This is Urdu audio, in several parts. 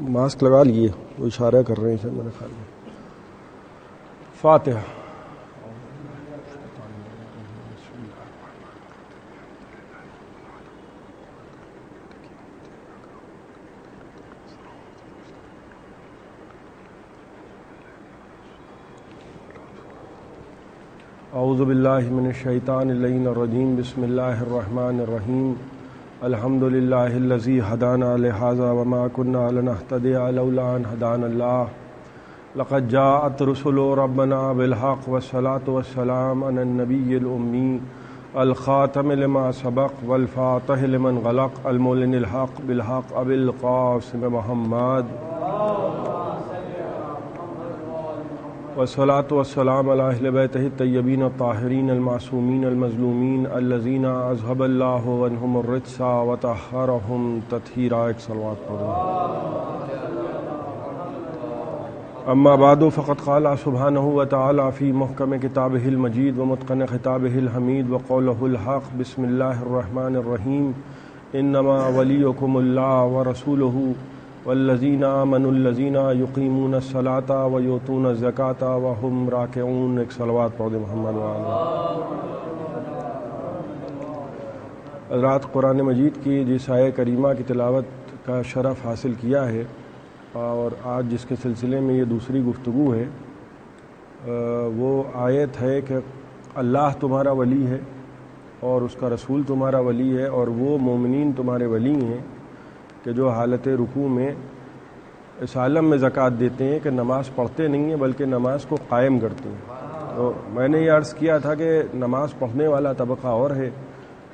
ماسک لگا لیے، وہ اشارہ کر رہے ہیں میرے خیال میں۔ فاتحہ۔ اعوذ باللہ من الشیطان اللعین الرجیم، بسم اللہ الرحمن الرحیم۔ الحمد للہ الذی ہدانا لہذا وما كنا لنہتدی لولا ان ہدانا اللہ، لقد جاءت رسل ربنا بالحق والصلاة والسلام علی النبی الأمی الخاتم لما سبق والفاتح لمن غلق المعلن الحق بالحق ابی القاسم محمد، والصلاة والسلام علی اہل بیتہ الطیبین الطاہرین المعصومین المظلومین الذین اذھب اللہ عنہم الرجس وطہرہم تطہیرا۔ ایک صلوات پڑھو۔ اما بعد فقد قال سبحانہ وتعالی فی محکم کتابہ المجید ومتقن خطابہ الحمید وقولہ الحق، بسم اللہ الرحمن الرحیم۔ انما ولیکم اللہ ورسولہ والذین آمنوا الذین یقیمون الصلاۃ ویؤتون الزکاۃ وہم راکعون۔ ایک صلوات پڑھ دیں محمد وعلی۔ حضرات، قرآن مجید کی جس آیہ کریمہ کی تلاوت کا شرف حاصل کیا ہے، اور آج جس کے سلسلے میں یہ دوسری گفتگو ہے، وہ آیت ہے کہ اللہ تمہارا ولی ہے اور اس کا رسول تمہارا ولی ہے، اور وہ مومنین تمہارے ولی ہیں کہ جو حالت رکوع میں اس عالم میں زکوٰۃ دیتے ہیں کہ نماز پڑھتے نہیں ہیں بلکہ نماز کو قائم کرتے ہیں۔ تو میں نے یہ عرض کیا تھا کہ نماز پڑھنے والا طبقہ اور ہے،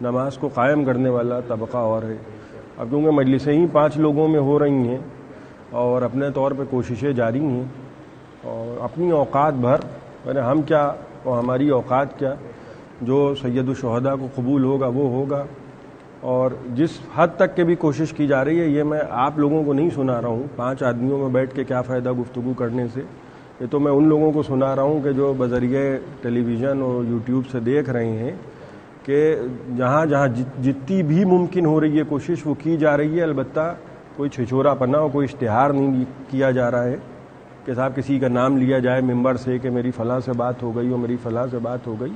نماز کو قائم کرنے والا طبقہ اور ہے۔ اب کیونکہ مجلسیں ہی 5 لوگوں میں ہو رہی ہیں اور اپنے طور پہ کوششیں جاری ہیں، اور اپنی اوقات بھر یعنی ہم کیا اور ہماری اوقات کیا، جو سید الشہداء کو قبول ہوگا وہ ہوگا، اور جس حد تک کے بھی کوشش کی جا رہی ہے، یہ میں آپ لوگوں کو نہیں سنا رہا ہوں۔ 5 آدمیوں میں بیٹھ کے کیا فائدہ گفتگو کرنے سے، یہ تو میں ان لوگوں کو سنا رہا ہوں کہ جو بذریعہ ٹیلی ویژن اور یوٹیوب سے دیکھ رہے ہیں کہ جہاں جہاں جتنی بھی ممکن ہو رہی ہے کوشش وہ کی جا رہی ہے۔ البتہ کوئی چھچورا پنا اور کوئی اشتہار نہیں کیا جا رہا ہے کہ صاحب کسی کا نام لیا جائے ممبر سے کہ میری فلاں سے بات ہو گئی اور میری فلاں سے بات ہو گئی۔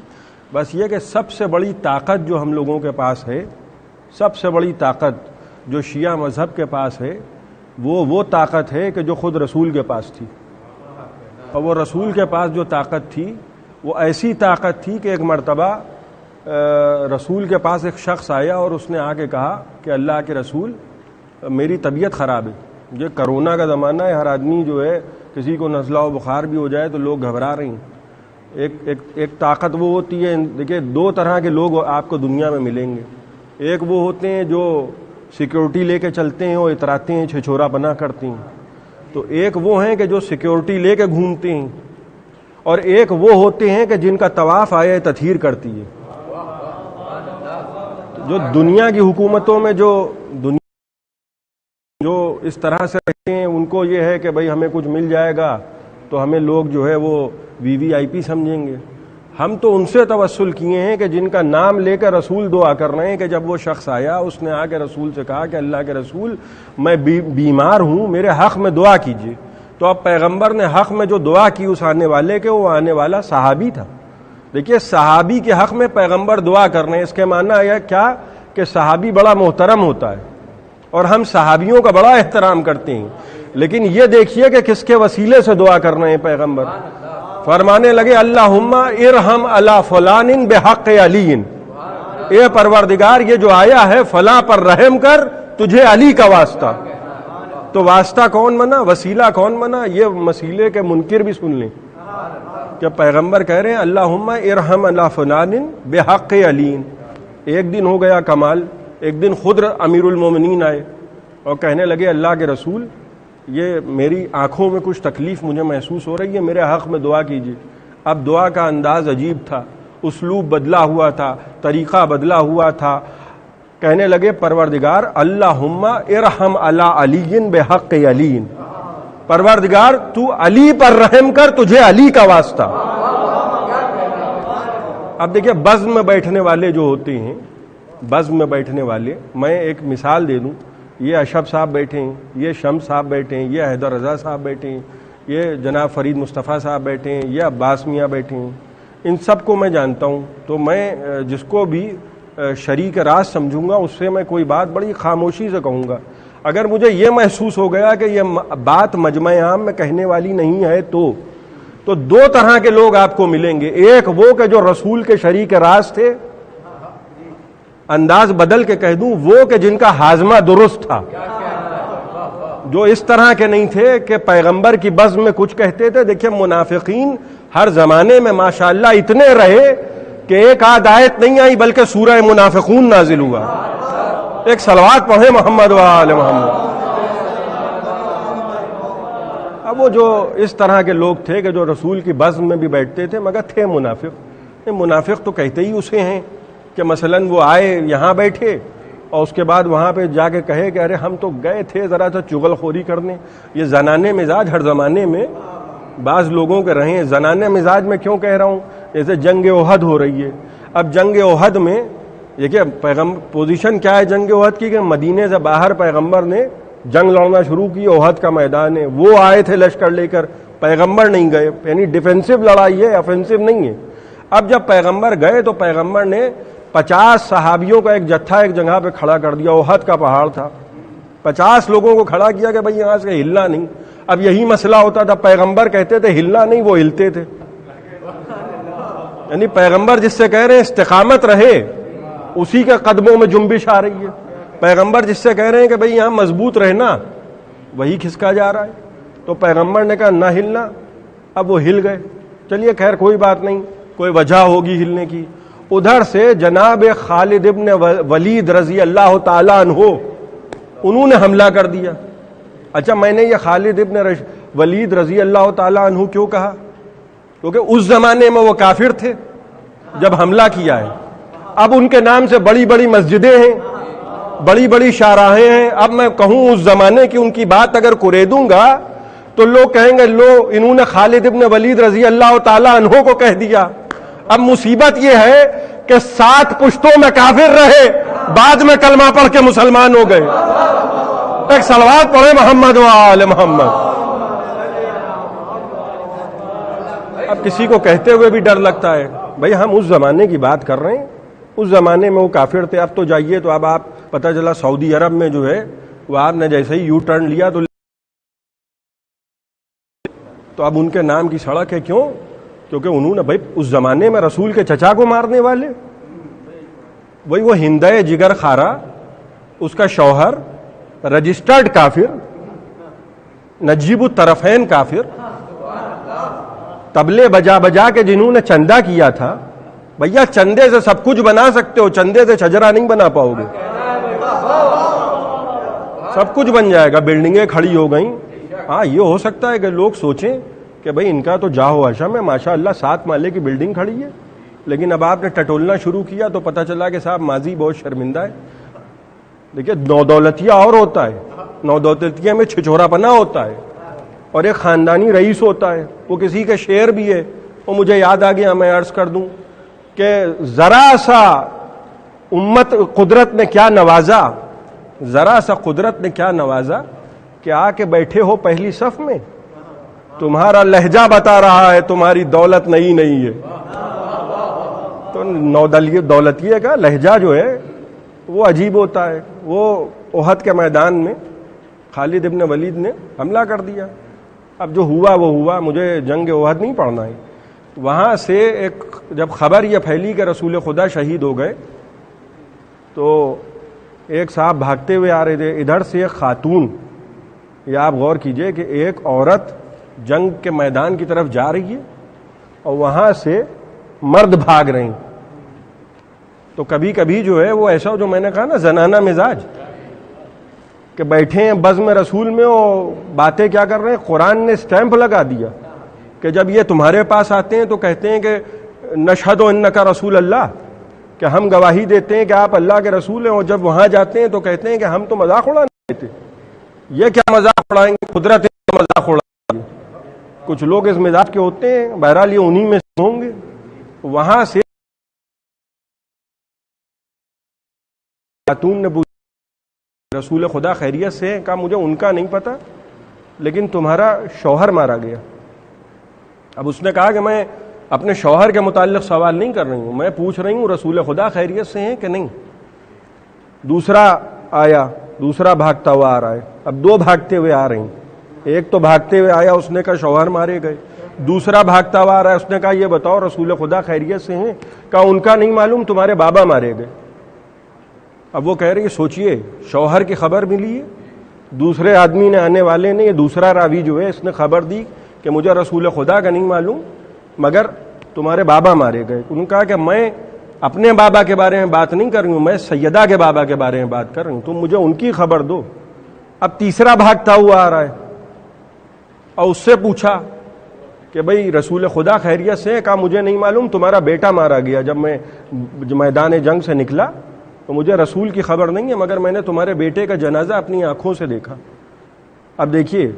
بس یہ کہ سب سے بڑی طاقت جو ہم لوگوں کے پاس ہے، سب سے بڑی طاقت جو شیعہ مذہب کے پاس ہے، وہ طاقت ہے کہ جو خود رسول کے پاس تھی، اور وہ رسول کے پاس جو طاقت تھی وہ ایسی طاقت تھی کہ ایک مرتبہ رسول کے پاس ایک شخص آیا اور اس نے آ کے کہا کہ اللہ کے رسول میری طبیعت خراب ہے، یہ کرونا کا زمانہ ہے، ہر آدمی جو ہے کسی کو نزلہ و بخار بھی ہو جائے تو لوگ گھبرا رہے ہیں۔ ایک طاقت وہ ہوتی ہے، دیکھیں 2 طرح کے لوگ آپ کو دنیا میں ملیں گے۔ ایک وہ ہوتے ہیں جو سیکیورٹی لے کے چلتے ہیں اور اتراتے ہیں، چھچورا پنا کرتے ہیں، تو ایک وہ ہیں کہ جو سیکیورٹی لے کے گھومتے ہیں، اور ایک وہ ہوتے ہیں کہ جن کا طواف آیہ تطہیر کرتی ہے۔ جو دنیا کی حکومتوں میں جو اس طرح سے رہتے ہیں، ان کو یہ ہے کہ بھئی ہمیں کچھ مل جائے گا تو ہمیں لوگ جو ہے وہ VIP سمجھیں گے۔ ہم تو ان سے توسل کیے ہیں کہ جن کا نام لے کر رسول دعا کر رہے ہیں کہ جب وہ شخص آیا اس نے آ کے رسول سے کہا کہ اللہ کے رسول میں بیمار ہوں، میرے حق میں دعا کیجیے، تو اب پیغمبر نے حق میں جو دعا کی اس آنے والے کے، وہ آنے والا صحابی تھا۔ دیکھیے صحابی کے حق میں پیغمبر دعا کر رہے ہیں، اس کے معنی یہ کیا کہ صحابی بڑا محترم ہوتا ہے، اور ہم صحابیوں کا بڑا احترام کرتے ہیں۔ لیکن یہ دیکھیے کہ کس کے وسیلے سے دعا کر رہے ہیں پیغمبر، فرمانے لگے اللہم ارحم علی فلان بحق علی، اے پروردگار یہ جو آیا ہے فلاں پر رحم کر، تجھے علی کا واسطہ۔ تو واسطہ کون بنا، وسیلہ کون بنا؟ یہ مسئلے کے منکر بھی سن لیں کہ پیغمبر کہہ رہے ہیں اللہم ارحم علی فلان بحق علی۔ ایک دن ہو گیا کمال، ایک دن خود امیر المومنین آئے اور کہنے لگے اللہ کے رسول یہ میری آنکھوں میں کچھ تکلیف مجھے محسوس ہو رہی ہے، میرے حق میں دعا کیجیے۔ اب دعا کا انداز عجیب تھا، اسلوب بدلا ہوا تھا، طریقہ بدلا ہوا تھا. کہنے لگے پروردگار اللہم ارحم علی علی بحق علی، پروردگار تو علی پر رحم کر، تجھے علی کا واسطہ. اب دیکھیں بزم میں بیٹھنے والے جو ہوتے ہیں، بزم میں بیٹھنے والے، میں ایک مثال دے دوں. یہ اشرف صاحب بیٹھے ہیں، یہ شمس صاحب بیٹھے ہیں، یہ حیدر رضا صاحب بیٹھے ہیں، یہ جناب فرید مصطفیٰ صاحب بیٹھے ہیں، یہ عباس میاں بیٹھے ہیں. ان سب کو میں جانتا ہوں، تو میں جس کو بھی شریک راز سمجھوں گا اس سے میں کوئی بات بڑی خاموشی سے کہوں گا. اگر مجھے یہ محسوس ہو گیا کہ یہ بات مجمع عام میں کہنے والی نہیں ہے تو دو طرح کے لوگ آپ کو ملیں گے. ایک وہ کہ جو رسول کے شریک راز تھے، انداز بدل کے کہہ دوں وہ کہ جن کا ہاضمہ درست تھا، جو اس طرح کے نہیں تھے کہ پیغمبر کی بزم میں کچھ کہتے تھے. دیکھیں منافقین ہر زمانے میں ماشاءاللہ اتنے رہے کہ ایک آدھ آیت نہیں آئی بلکہ سورہ منافقون نازل ہوا. ایک صلوات پڑھیں محمد و آل محمد. اب وہ جو اس طرح کے لوگ تھے کہ جو رسول کی بزم میں بھی بیٹھتے تھے مگر تھے منافق. منافق تو کہتے ہی اسے ہیں کہ مثلا وہ آئے یہاں بیٹھے اور اس کے بعد وہاں پہ جا کے کہے کہ ارے ہم تو گئے تھے ذرا سا چغل خوری کرنے. یہ زنانے مزاج ہر زمانے میں بعض لوگوں کے رہے ہیں. زنانے مزاج میں کیوں کہہ رہا ہوں؟ جیسے جنگ احد ہو رہی ہے. اب جنگ احد میں دیکھیے پوزیشن کیا ہے جنگ احد کی کہ مدینے سے باہر پیغمبر نے جنگ لڑنا شروع کی. احد کا میدان ہے، وہ آئے تھے لشکر لے کر، پیغمبر نہیں گئے. یعنی ڈیفینسو لڑائی ہے، آفینسو نہیں ہے. اب جب پیغمبر گئے تو پیغمبر نے 50 صحابیوں کا ایک جتھا ایک جگہ پہ کھڑا کر دیا. احد کا پہاڑ تھا، 50 لوگوں کو کھڑا کیا کہ بھائی یہاں سے ہلنا نہیں. اب یہی مسئلہ ہوتا تھا، پیغمبر کہتے تھے ہلنا نہیں، وہ ہلتے تھے. یعنی پیغمبر جس سے کہہ رہے ہیں استقامت رہے، اسی کے قدموں میں جنبش آ رہی ہے. پیغمبر جس سے کہہ رہے ہیں کہ بھئی یہاں مضبوط رہنا، وہی کھسکا جا رہا ہے. تو پیغمبر نے کہا نہ ہلنا، اب وہ ہل گئے. چلیے خیر کوئی بات نہیں، کوئی وجہ ہوگی ہلنے کی. ادھر سے جناب خالد ابن ولید رضی اللہ تعالیٰ عنہ انہوں نے حملہ کر دیا. اچھا میں نے یہ خالد ابن ولید رضی اللہ تعالیٰ عنہ کیوں کہا؟ کیونکہ اس زمانے میں وہ کافر تھے جب حملہ کیا ہے. اب ان کے نام سے بڑی بڑی مسجدیں ہیں، بڑی بڑی شاہراہیں ہیں. اب میں کہوں اس زمانے کی ان کی بات اگر کریدوں گا تو لوگ کہیں گے لو انہوں نے خالد ابن ولید رضی اللہ تعالیٰ عنہ کو کہہ دیا. اب مصیبت یہ ہے کہ 7 پشتوں میں کافر رہے، بعد میں کلمہ پڑھ کے مسلمان ہو گئے. ایک صلوات پڑھے محمد و آل محمد. اب کسی کو کہتے ہوئے بھی ڈر لگتا ہے. بھئی ہم اس زمانے کی بات کر رہے ہیں، اس زمانے میں وہ کافر تھے. اب تو جائیے تو اب آپ پتہ چلا سعودی عرب میں جو ہے وہ آپ نے جیسے ہی یو ٹرن لیا تو اب ان کے نام کی سڑک ہے. کیوں؟ کیونکہ انہوں نے بھائی اس زمانے میں رسول کے چچا کو مارنے والے، وہی وہ ہندے جگر خارا، اس کا شوہر رجسٹرڈ کافر، نجیب الطرفین کافر، طبلے بجا بجا کے جنہوں نے چندہ کیا تھا. بھیا چندے سے سب کچھ بنا سکتے ہو، چندے سے شجرا نہیں بنا پاؤ گے. سب کچھ بن جائے گا، بلڈنگیں کھڑی ہو گئیں. ہاں یہ ہو سکتا ہے کہ لوگ سوچیں کہ بھئی ان کا تو جاہو حشم ہے، ماشاءاللہ 7 مالے کی بلڈنگ کھڑی ہے. لیکن اب آپ نے ٹٹولنا شروع کیا تو پتہ چلا کہ صاحب ماضی بہت شرمندہ ہے. دیکھیے نودولتیہ اور ہوتا ہے، نودولتیہ میں چھچورا پنا ہوتا ہے اور ایک خاندانی رئیس ہوتا ہے. وہ کسی کے شعر بھی ہے، وہ مجھے یاد آ گیا، میں عرض کر دوں کہ ذرا سا امت قدرت نے کیا نوازا، ذرا سا قدرت نے کیا نوازا کہ آ کے بیٹھے ہو پہلی صف میں، تمہارا لہجہ بتا رہا ہے تمہاری دولت نہیں ہے. تو نودولتیہ کا لہجہ جو ہے وہ عجیب ہوتا ہے. وہ احد کے میدان میں خالد ابن ولید نے حملہ کر دیا. اب جو ہوا وہ ہوا، مجھے جنگ احد نہیں پڑھنا ہے. وہاں سے ایک جب خبر یہ پھیلی کہ رسول خدا شہید ہو گئے تو ایک صاحب بھاگتے ہوئے آ رہے تھے. ادھر سے ایک خاتون، یہ آپ غور کیجئے کہ ایک عورت جنگ کے میدان کی طرف جا رہی ہے اور وہاں سے مرد بھاگ رہے ہیں. تو کبھی کبھی جو ہے وہ ایسا جو میں نے کہا نا زنانہ مزاج کہ بیٹھے ہیں بزم رسول میں اور باتیں کیا کر رہے ہیں. قرآن نے اسٹیمپ لگا دیا کہ جب یہ تمہارے پاس آتے ہیں تو کہتے ہیں کہ نشہد انک رسول اللہ، کہ ہم گواہی دیتے ہیں کہ آپ اللہ کے رسول ہیں، اور جب وہاں جاتے ہیں تو کہتے ہیں کہ ہم تو مذاق اڑانے دیتے. یہ کیا مذاق اڑائیں گے؟ قدرت مذاق اڑائیں گے. کچھ لوگ اس مزاج کے ہوتے ہیں، بہرحال یہ انہی میں سے ہوں گے. وہاں سے خاتون نے پوچھا رسول خدا خیریت سے ہیں؟ کہا مجھے ان کا نہیں پتا، لیکن تمہارا شوہر مارا گیا. اب اس نے کہا کہ میں اپنے شوہر کے متعلق سوال نہیں کر رہی ہوں، میں پوچھ رہی ہوں رسول خدا خیریت سے ہیں کہ نہیں. دوسرا آیا، دوسرا بھاگتا ہوا آ رہا ہے. اب دو بھاگتے ہوئے آ رہی ہیں. ایک تو بھاگتے ہوئے آیا، اس نے کہا شوہر مارے گئے. دوسرا بھاگتا ہوا آ رہا ہے، اس نے کہا یہ بتاؤ رسول خدا خیریت سے ہیں؟ کہا ان کا نہیں معلوم، تمہارے بابا مارے گئے. اب وہ کہہ رہی ہے سوچئے، شوہر کی خبر ملی ہے، دوسرے آدمی نے آنے والے نے، یہ دوسرا راوی جو ہے اس نے خبر دی کہ مجھے رسول خدا کا نہیں معلوم مگر تمہارے بابا مارے گئے. انہوں نے کہا کہ میں اپنے بابا کے بارے میں بات نہیں کر رہی ہوں، میں سیدہ کے بابا کے بارے میں بات کر رہی ہوں، تم مجھے ان کی خبر دو. اب تیسرا بھاگتا ہوا آ رہا ہے اور اس سے پوچھا کہ بھئی رسول خدا خیریت سے؟ کہا مجھے نہیں معلوم، تمہارا بیٹا مارا گیا جب میں میدان جنگ سے نکلا، تو مجھے رسول کی خبر نہیں ہے مگر میں نے تمہارے بیٹے کا جنازہ اپنی آنکھوں سے دیکھا. اب دیکھیے،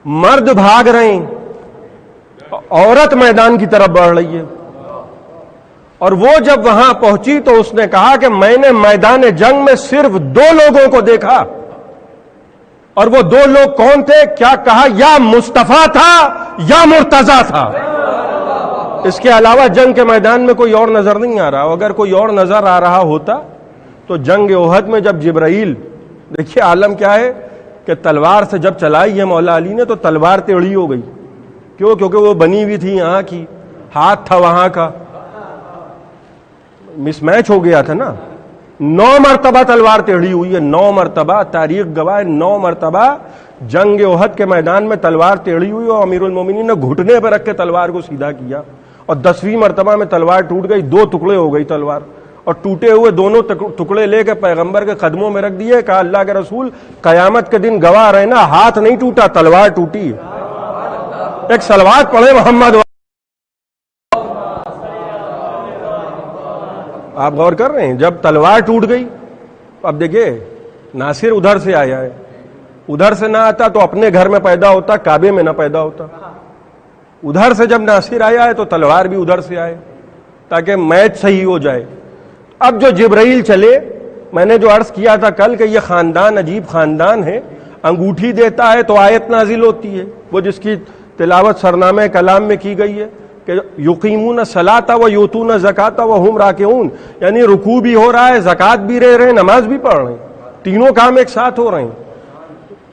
مرد بھاگ رہے ہیں، عورت میدان کی طرف بڑھ رہی ہے. اور وہ جب وہاں پہنچی تو اس نے کہا کہ میں نے میدان جنگ میں صرف دو لوگوں کو دیکھا. اور وہ دو لوگ کون تھے؟ کیا کہا؟ یا مصطفیٰ تھا یا مرتضیٰ تھا. اس کے علاوہ جنگ کے میدان میں کوئی اور نظر نہیں آ رہا. اگر کوئی اور نظر آ رہا ہوتا تو جنگ احد میں جب جبرائیل، دیکھیے عالم کیا ہے کہ تلوار سے جب چلائی ہے مولا علی نے تو تلوار ٹیڑھی ہو گئی. کیوں؟ کیونکہ وہ بنی ہوئی تھی یہاں کی، ہاتھ تھا وہاں کا، مس میچ ہو گیا تھا نا. 9 مرتبہ تلوار ٹیڑھی ہوئی ہے، 9 مرتبہ. تاریخ گواہ 9 مرتبہ جنگ احد کے میدان میں تلوار ٹیڑھی ہوئی اور امیر المومنین نے گھٹنے پہ رکھ کے تلوار کو سیدھا کیا. اور 10ویں مرتبہ میں تلوار ٹوٹ گئی، 2 ٹکڑے ہو گئی تلوار. اور ٹوٹے ہوئے دونوں ٹکڑے لے کے پیغمبر کے قدموں میں رکھ دیے. کہا اللہ کے رسول قیامت کے دن گواہ رہنا، ہاتھ نہیں ٹوٹا، تلوار ٹوٹی. ایک صلوات پڑھے محمد. آپ غور کر رہے ہیں؟ جب تلوار ٹوٹ گئی، اب دیکھیے ناصر ادھر سے آیا ہے، ادھر سے نہ آتا تو اپنے گھر میں پیدا ہوتا، کعبے میں نہ پیدا ہوتا. ادھر سے جب ناصر آیا ہے تو تلوار بھی ادھر سے آئے تاکہ میچ صحیح ہو جائے. اب جو جبرائیل چلے، میں نے جو عرض کیا تھا کل کہ یہ خاندان عجیب خاندان ہے. انگوٹھی دیتا ہے تو آیت نازل ہوتی ہے، وہ جس کی تلاوت سرنامہ کلام میں کی گئی ہے کہ یقیمون الصلاۃ و یؤتون الزکاۃ وہم راکعون، یعنی رکوع بھی ہو رہا ہے، زکوٰۃ بھی رہ رہے ہیں، نماز بھی پڑھ رہے ہیں، تینوں کام ایک ساتھ ہو رہے ہیں.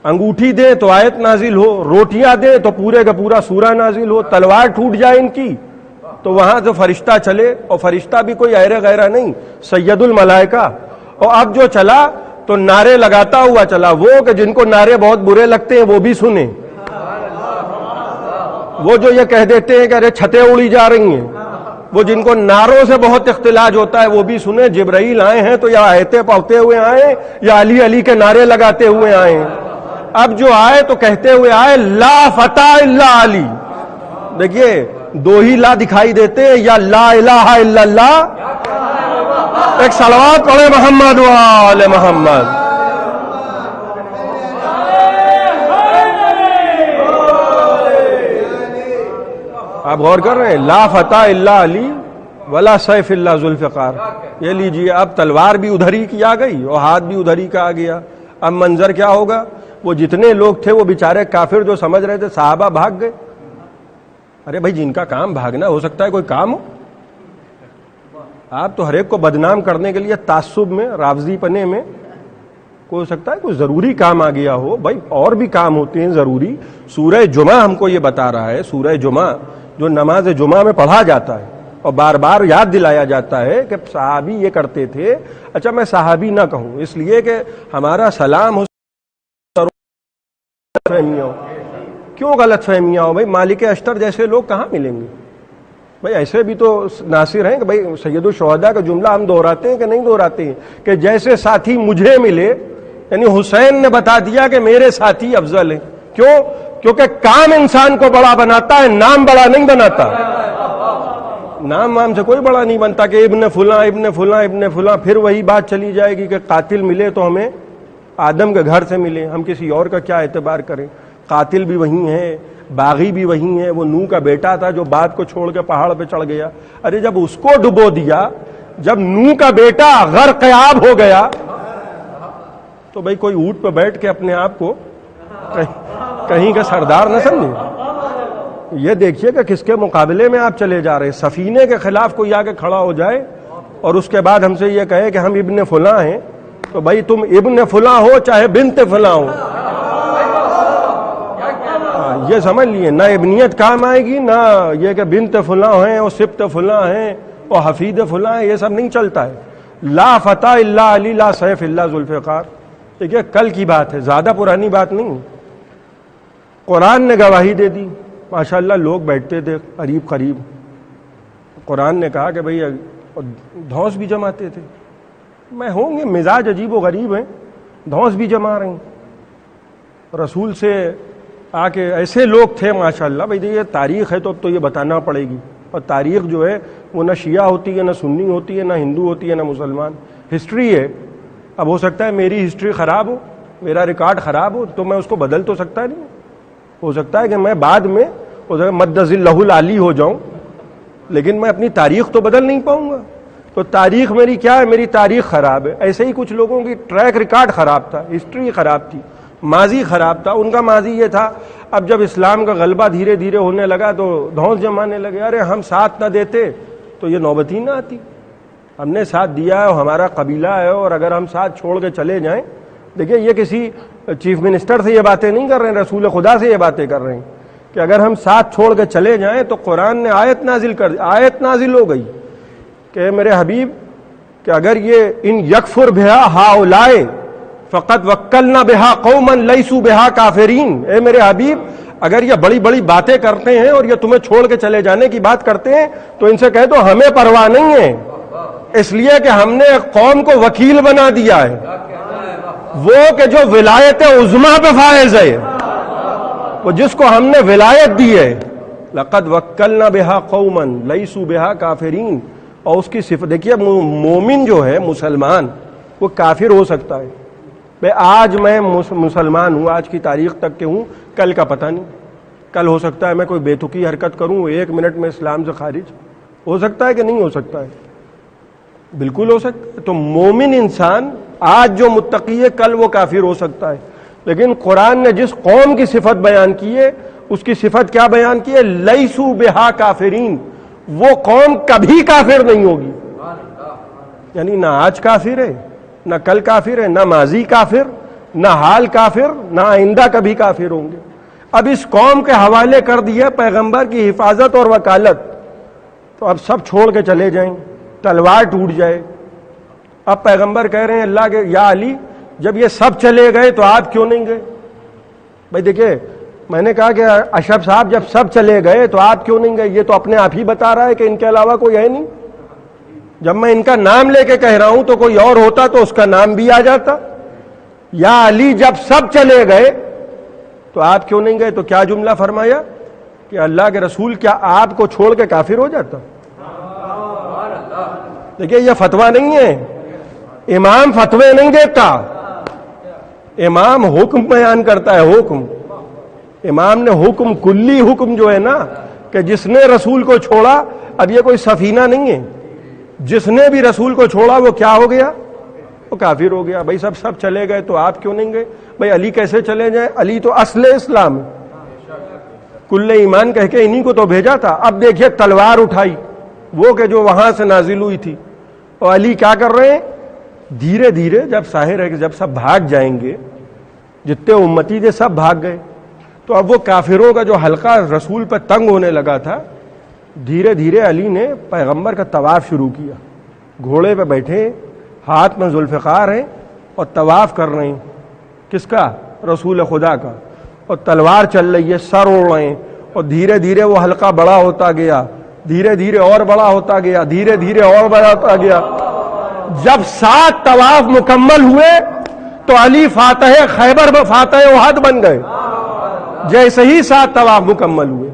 انگوٹھی دے تو آیت نازل ہو، روٹیاں دے تو پورے کا پورا سورہ نازل ہو. تلوار ٹوٹ جائے ان کی تو وہاں سے فرشتہ چلے، اور فرشتہ بھی کوئی ایرے غیرہ نہیں، سید الملائکہ. اور اب جو چلا تو نعرے لگاتا ہوا چلا، وہ کہ جن کو نعرے بہت برے لگتے ہیں وہ بھی سنیں، وہ جو یہ کہہ دیتے ہیں کہ ارے چھتیں اڑی جا رہی ہیں، وہ جن کو نعروں سے بہت اختلاج ہوتا ہے وہ بھی سنیں. جبرائیل آئے ہیں تو یا آیتیں پڑھتے ہوئے آئے یا علی علی کے نعرے لگاتے ہوئے آئے ہیں. اب جو آئے تو کہتے ہوئے آئے لا فتح الا علی. دیکھیے 2 ہی لا دکھائی دیتے ہیں، یا لا الہ الا اللہ. ایک صلوات پڑھے محمد و آل محمد. آپ غور کر رہے ہیں؟ لا فتح الا علی ولا سیف الا ذوالفقار. یہ لیجیے، اب تلوار بھی ادھر ہی کی آ گئی اور ہاتھ بھی ادھر ہی کا آ گیا. اب منظر کیا ہوگا؟ وہ جتنے لوگ تھے وہ بیچارے کافر جو سمجھ رہے تھے صحابہ بھاگ گئے. ارے بھائی جن کا کام بھاگنا، ہو سکتا ہے کوئی کام ہو. آپ تو ہر ایک کو بدنام کرنے کے لیے تعصب میں، رافضی پنے میں، ہو سکتا ہے کوئی ضروری کام آ گیا ہو. بھائی اور بھی کام ہوتے ہیں ضروری. سورہ جمعہ ہم کو یہ بتا رہا ہے، سورہ جمعہ جو نماز جمعہ میں پڑھا جاتا ہے اور بار بار یاد دلایا جاتا ہے کہ صحابی یہ کرتے تھے. اچھا میں صحابی نہ کہوں اس لیے کہ ہمارا سلام ہو، کیوں غلط فہمیاں ہو؟ بھائی مالک اشتر جیسے لوگ کہاں ملیں گے؟ بھائی ایسے بھی تو ناصر ہیں کہ بھئی سید الشہداء کا جملہ ہم دہراتے ہیں کہ نہیں دہراتے ہیں کہ جیسے ساتھی مجھے ملے، یعنی حسین نے بتا دیا کہ میرے ساتھی افضل ہیں. کیوں؟ کیونکہ کام انسان کو بڑا بناتا ہے، نام بڑا نہیں بناتا. نام وام سے کوئی بڑا نہیں بنتا کہ ابن فلاں ابن فلاں ابن فلاں، پھر وہی بات چلی جائے گی کہ قاتل ملے تو ہمیں آدم کے گھر سے ملے، ہم کسی اور کا کیا اعتبار کریں؟ قاتل بھی وہی ہیں، باغی بھی وہی ہیں، وہ نوح کا بیٹا تھا جو بات کو چھوڑ کے پہاڑ پہ چڑھ گیا، ارے جب اس کو ڈبو دیا، جب نوح کا بیٹا غرق آب ہو گیا تو بھائی کوئی اونٹ پہ بیٹھ کے اپنے آپ کو کہیں کا سردار نہ سمجھے۔ یہ دیکھیے کہ کس کے مقابلے میں آپ چلے جا رہے ہیں۔ سفینے کے خلاف کوئی آ کے کھڑا ہو جائے اور اس کے بعد ہم سے یہ کہے کہ ہم ابن فلاں ہیں، تو بھائی تم ابن فلاں ہو چاہے بنت فلاں ہو، یہ سمجھ لیے نہ ابنیت کام آئے گی، نہ یہ کہ بنت فلاں ہیں اور سبت فلاں ہیں اور حفید فلاں ہیں، یہ سب نہیں چلتا ہے۔ لا فتح الا علی لا سیف الا ذوالفقار، دیکھیے کل کی بات ہے، زیادہ پرانی بات نہیں۔ قرآن نے گواہی دے دی، ماشاءاللہ لوگ بیٹھتے تھے قریب قریب، قرآن نے کہا کہ بھئی دھونس بھی جماتے تھے، میں ہوں گے مزاج عجیب و غریب ہیں، دھونس بھی جما رہے ہیں۔ رسول سے آ کے ایسے لوگ تھے ماشاءاللہ، بھئی یہ تاریخ ہے تو اب تو یہ بتانا پڑے گی، اور تاریخ جو ہے وہ نہ شیعہ ہوتی ہے، نہ سنی ہوتی ہے، نہ ہندو ہوتی ہے، نہ مسلمان، ہسٹری ہے۔ اب ہو سکتا ہے میری ہسٹری خراب ہو، میرا ریکارڈ خراب ہو، تو میں اس کو بدل تو سکتا نہیں، ہو سکتا ہے کہ میں بعد میں مدذ اللہ العلی ہو جاؤں، لیکن میں اپنی تاریخ تو بدل نہیں پاؤں گا۔ تو تاریخ میری کیا ہے؟ میری تاریخ خراب ہے۔ ایسے ہی کچھ لوگوں کی ٹریک ریکارڈ خراب تھا، ہسٹری خراب تھی، ماضی خراب تھا۔ ان کا ماضی یہ تھا، اب جب اسلام کا غلبہ دھیرے دھیرے ہونے لگا تو دھونس جمانے لگے، ارے ہم ساتھ نہ دیتے تو یہ نوبت ہی نہ آتی، ہم نے ساتھ دیا ہے اور ہمارا قبیلہ ہے، اور اگر ہم ساتھ چھوڑ کے چلے جائیں، دیکھیے یہ کسی چیف منسٹر سے یہ باتیں نہیں کر رہے ہیں، رسول خدا سے یہ باتیں کر رہے ہیں کہ اگر ہم ساتھ چھوڑ کے چلے جائیں تو قرآن نے آیت نازل ہو گئی کہ میرے حبیب کہ اگر یہ ان یکفر بہا ہؤلاء فقط وکلنا بہا قوما لیسوا بہا کافرین، اے میرے حبیب اگر یہ بڑی بڑی باتیں کرتے ہیں اور یہ تمہیں چھوڑ کے چلے جانے کی بات کرتے ہیں تو ان سے کہہ دو ہمیں پرواہ نہیں ہے، اس لیے کہ ہم نے ایک قوم کو وکیل بنا دیا ہے، وہ کہ جو ولایت عظمیٰ پہ فائز ہے، وہ جس کو ہم نے ولایت دی ہے۔ لقد وکلنا بہا قوما لیسوا بہا کافرین، اور اس کی صفت دیکھیے، مومن جو ہے مسلمان وہ کافر ہو سکتا ہے، بھئی آج میں مسلمان ہوں، آج کی تاریخ تک کے ہوں، کل کا پتہ نہیں، کل ہو سکتا ہے میں کوئی بے تکی حرکت کروں، 1 منٹ میں اسلام سے خارج ہو سکتا ہے کہ نہیں ہو سکتا ہے؟ بالکل ہو سکتا ہے۔ تو مومن انسان آج جو متقی ہے کل وہ کافر ہو سکتا ہے، لیکن قرآن نے جس قوم کی صفت بیان کی ہے اس کی صفت کیا بیان کی ہے؟ لیسوا بہا کافرین، وہ قوم کبھی کافر نہیں ہوگی، یعنی نہ آج کافر ہے، نہ کل کافر ہے، نہ ماضی کافر، نہ حال کافر، نہ آئندہ کبھی کافر ہوں گے۔ اب اس قوم کے حوالے کر دیا پیغمبر کی حفاظت اور وکالت، تو اب سب چھوڑ کے چلے جائیں، تلوار ٹوٹ جائے۔ اب پیغمبر کہہ رہے ہیں اللہ کے یا علی جب یہ سب چلے گئے تو آپ کیوں نہیں گئے؟ بھائی دیکھیں، میں نے کہا کہ اشرف صاحب جب سب چلے گئے تو آپ کیوں نہیں گئے؟ یہ تو اپنے آپ ہی بتا رہا ہے کہ ان کے علاوہ کوئی ہے نہیں۔ جب میں ان کا نام لے کے کہہ رہا ہوں تو کوئی اور ہوتا تو اس کا نام بھی آ جاتا۔ یا علی جب سب چلے گئے تو آپ کیوں نہیں گئے؟ تو کیا جملہ فرمایا کہ اللہ کے رسول کیا آپ کو چھوڑ کے کافر ہو جاتا؟ دیکھیے یہ فتویٰ نہیں ہے، امام فتوے نہیں دیتا، امام حکم بیان کرتا ہے، حکم۔ امام نے حکم کلی حکم جو ہے نا کہ جس نے رسول کو چھوڑا، اب یہ کوئی سفینہ نہیں ہے، جس نے بھی رسول کو چھوڑا وہ کیا ہو گیا؟ وہ کافر ہو گیا۔ بھائی سب چلے گئے تو آپ کیوں نہیں گئے؟ بھائی علی کیسے چلے جائیں؟ علی تو اصل اسلام ہے، کل ایمان کہہ کے انہی کو تو بھیجا تھا۔ اب دیکھیے تلوار اٹھائی وہ کہ جو وہاں سے نازل ہوئی تھی، اور علی کیا کر رہے ہیں؟ دھیرے دھیرے جب ظاہر ہے کہ جب سب بھاگ جائیں گے، جتنے امتی تھے سب بھاگ گئے، تو اب وہ کافروں کا جو حلقہ رسول پہ تنگ ہونے لگا تھا، دھیرے دھیرے علی نے پیغمبر کا طواف شروع کیا، گھوڑے پہ بیٹھے، ہاتھ میں ذوالفقار ہیں اور طواف کر رہے ہیں، کس کا؟ رسول خدا کا، اور تلوار چل رہی ہے، سر اوڑھ رہے ہیں، اور دھیرے دھیرے وہ حلقہ بڑا ہوتا گیا، دھیرے دھیرے اور بڑا ہوتا گیا، دھیرے دھیرے اور بڑا ہوتا گیا۔ جب 7 طواف مکمل ہوئے تو علی فاتح خیبر میں فاتح احد بن گئے، جیسے ہی 7 طواف مکمل ہوئے۔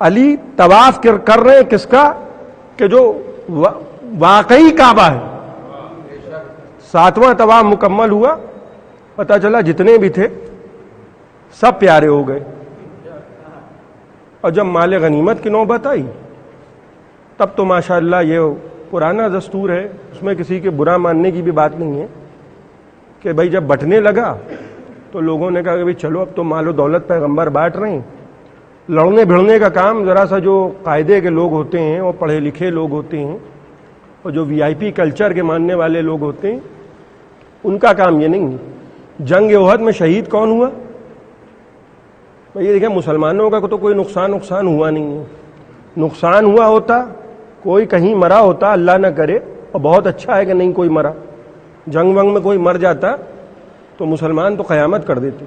علی طواف کر رہے ہیں کس کا؟ کہ جو واقعی کعبہ ہے. 7واں طواف مکمل ہوا, پتہ چلا جتنے بھی تھے سب پیارے ہو گئے. اور جب مال غنیمت کی نوبت آئی تب تو ماشاءاللہ یہ پرانا دستور ہے, اس میں کسی کے برا ماننے کی بھی بات نہیں ہے کہ بھائی جب بٹنے لگا تو لوگوں نے کہا کہ بھائی چلو اب تو مال و دولت پیغمبر بانٹ رہے ہیں. لڑنے بھڑنے کا کام ذرا سا جو قاعدے کے لوگ ہوتے ہیں اور پڑھے لکھے لوگ ہوتے ہیں اور جو وی آئی پی کلچر کے ماننے والے لوگ ہوتے ہیں ان کا کام یہ نہیں ہے. جنگ احد میں شہید کون ہوا؟ یہ دیکھیں مسلمانوں کا تو کوئی نقصان ہوا نہیں ہے. نقصان ہوا ہوتا, کوئی کہیں مرا ہوتا, اللہ نہ کرے, اور بہت اچھا ہے کہ نہیں کوئی مرا. جنگ ونگ میں کوئی مر جاتا تو مسلمان تو قیامت کر دیتے.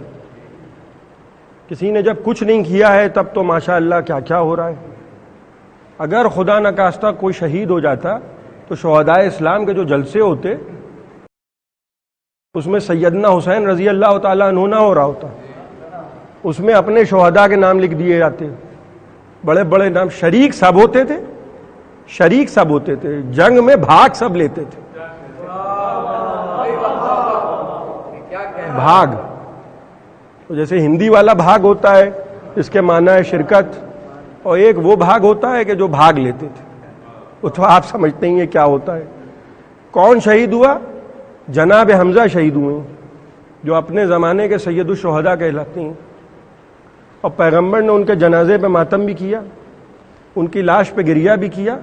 کسی نے جب کچھ نہیں کیا ہے تب تو ماشاءاللہ کیا کیا ہو رہا ہے. اگر خدا نخواستہ کوئی شہید ہو جاتا تو شہدائے اسلام کے جو جلسے ہوتے اس میں سیدنا حسین رضی اللہ تعالیٰ عنہ نہ ہو رہا ہوتا, اس میں اپنے شہداء کے نام لکھ دیے جاتے. بڑے بڑے نام, شریک سب ہوتے تھے, شریک سب ہوتے تھے, جنگ میں بھاگ سب لیتے تھے. بھاگ جیسے ہندی والا بھاگ ہوتا ہے اس کے معنی ہے شرکت, اور ایک وہ بھاگ ہوتا ہے کہ جو بھاگ لیتے تھے. وہ تو آپ سمجھتے ہی ہیں کیا ہوتا ہے. کون شہید ہوا؟ جناب حمزہ شہید ہوئے ہیں جو اپنے زمانے کے سید الشہداء کہلاتے ہیں. اور پیغمبر نے ان کے جنازے پہ ماتم بھی کیا, ان کی لاش پہ گریہ بھی کیا.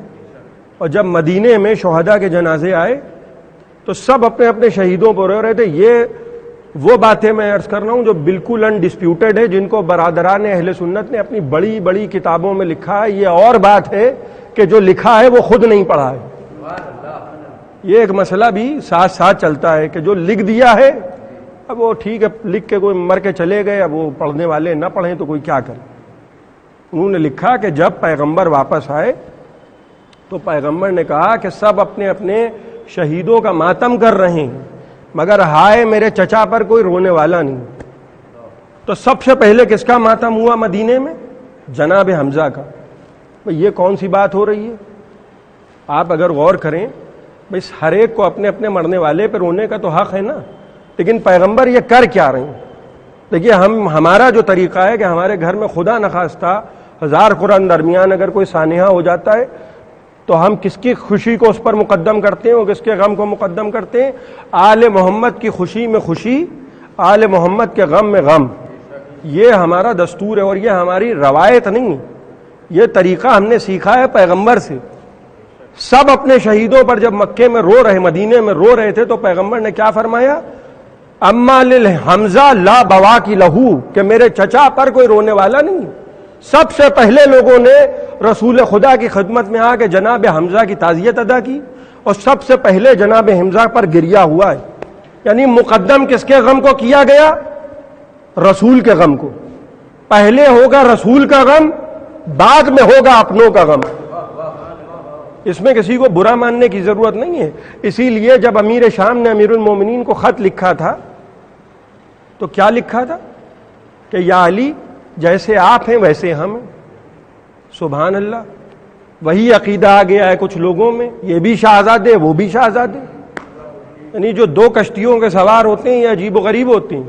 اور جب مدینے میں شہداء کے جنازے آئے تو سب اپنے اپنے شہیدوں پر رو رہے تھے. یہ وہ باتیں میں عرض کر رہا ہوں جو بالکل انڈسپیوٹڈ ہے, جن کو برادران اہل سنت نے اپنی بڑی بڑی کتابوں میں لکھا ہے. یہ اور بات ہے کہ جو لکھا ہے وہ خود نہیں پڑھا ہے. یہ ایک مسئلہ بھی ساتھ ساتھ چلتا ہے کہ جو لکھ دیا ہے اب وہ ٹھیک ہے, لکھ کے کوئی مر کے چلے گئے, اب وہ پڑھنے والے نہ پڑھیں تو کوئی کیا کرے. انہوں نے لکھا کہ جب پیغمبر واپس آئے تو پیغمبر نے کہا کہ سب اپنے اپنے شہیدوں کا ماتم کر رہے ہیں مگر ہائے میرے چچا پر کوئی رونے والا نہیں. تو سب سے پہلے کس کا ماتم ہوا مدینے میں؟ جناب حمزہ کا. یہ کون سی بات ہو رہی ہے؟ آپ اگر غور کریں بھائی ہر ایک کو اپنے اپنے مرنے والے پہ رونے کا تو حق ہے نا, لیکن پیغمبر یہ کر کیا رہے ہیں؟ دیکھیے ہمارا جو طریقہ ہے کہ ہمارے گھر میں خدا نخواستہ 1000 قرآن درمیان اگر کوئی سانحہ ہو جاتا ہے تو ہم کس کی خوشی کو اس پر مقدم کرتے ہیں اور کس کے غم کو مقدم کرتے ہیں؟ آل محمد کی خوشی میں خوشی, آل محمد کے غم میں غم. یہ ہمارا دستور ہے اور یہ ہماری روایت نہیں ہے, یہ طریقہ ہم نے سیکھا ہے پیغمبر سے. سب اپنے شہیدوں پر جب مکے میں رو رہے, مدینے میں رو رہے تھے تو پیغمبر نے کیا فرمایا؟ اما للحمزہ لا بواکی لہو, کہ میرے چچا پر کوئی رونے والا نہیں. سب سے پہلے لوگوں نے رسول خدا کی خدمت میں آ کے جناب حمزہ کی تعزیت ادا کی اور سب سے پہلے جناب حمزہ پر گریہ ہوا ہے. یعنی مقدم کس کے غم کو کیا گیا؟ رسول کے غم کو. پہلے ہوگا رسول کا غم, بعد میں ہوگا اپنوں کا غم. اس میں کسی کو برا ماننے کی ضرورت نہیں ہے. اسی لیے جب امیر شام نے امیر المومنین کو خط لکھا تھا تو کیا لکھا تھا کہ یا علی جیسے آپ ہیں ویسے ہم ہیں. سبحان اللہ, وہی عقیدہ آ گیا ہے کچھ لوگوں میں, یہ بھی شہزادے وہ بھی شہزادے. یعنی جو دو کشتیوں کے سوار ہوتے ہیں یہ عجیب و غریب ہوتے ہیں.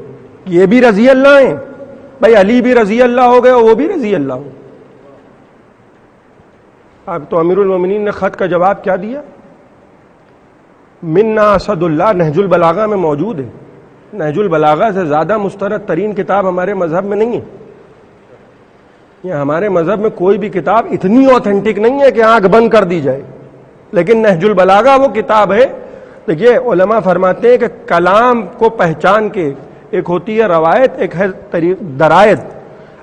یہ بھی رضی اللہ ہیں, بھائی علی بھی رضی اللہ ہو گئے اور وہ بھی رضی اللہ ہو. اب تو امیر المومنین نے خط کا جواب کیا دیا؟ منا اسد اللہ, نہج البلاغہ میں موجود ہے. نہج البلاغہ سے زیادہ مسترد ترین کتاب ہمارے مذہب میں نہیں ہے. یہ ہمارے مذہب میں کوئی بھی کتاب اتنی اوتھینٹک نہیں ہے کہ آنکھ بند کر دی جائے, لیکن نہج البلاغہ وہ کتاب ہے. دیکھیے علماء فرماتے ہیں کہ کلام کو پہچان کے, ایک ہوتی ہے روایت, ایک ہے درایت.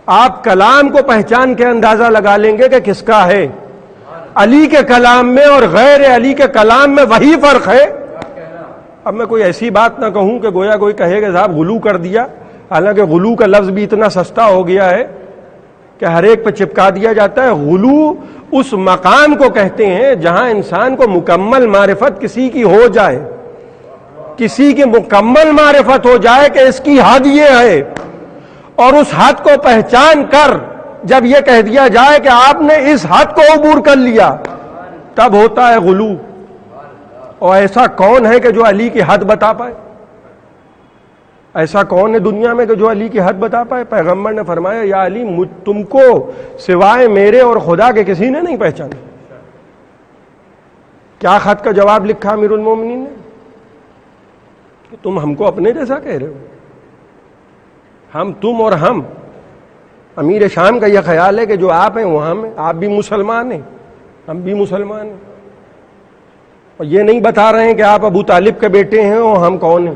آپ کلام کو پہچان کے اندازہ لگا لیں گے کہ کس کا ہے. علی کے کلام میں اور غیر علی کے کلام میں وہی فرق ہے. اب میں کوئی ایسی بات نہ کہوں کہ گویا کوئی کہے کہ صاحب غلو کر دیا, حالانکہ غلو کا لفظ بھی اتنا سستا ہو گیا ہے کہ ہر ایک پہ چپکا دیا جاتا ہے. غلو اس مقام کو کہتے ہیں جہاں انسان کو مکمل معرفت کسی کی ہو جائے, کسی کی مکمل معرفت ہو جائے کہ اس کی حد یہ ہے, اور اس حد کو پہچان کر جب یہ کہہ دیا جائے کہ آپ نے اس حد کو عبور کر لیا تب ہوتا ہے غلو. اور ایسا کون ہے کہ جو علی کی حد بتا پائے؟ ایسا کون ہے دنیا میں کہ جو علی کی حد بتا پائے؟ پیغمبر نے فرمایا یا علی تم کو سوائے میرے اور خدا کے کسی نے نہیں پہچانا. کیا خط کا جواب لکھا امیر المومنین نے کہ تم ہم کو اپنے جیسا کہہ رہے ہو. ہم تم اور ہم. امیر شام کا یہ خیال ہے کہ جو آپ ہیں وہ ہم ہیں. آپ بھی مسلمان ہیں ہم بھی مسلمان ہیں. اور یہ نہیں بتا رہے ہیں کہ آپ ابو طالب کے بیٹے ہیں اور ہم کون ہیں.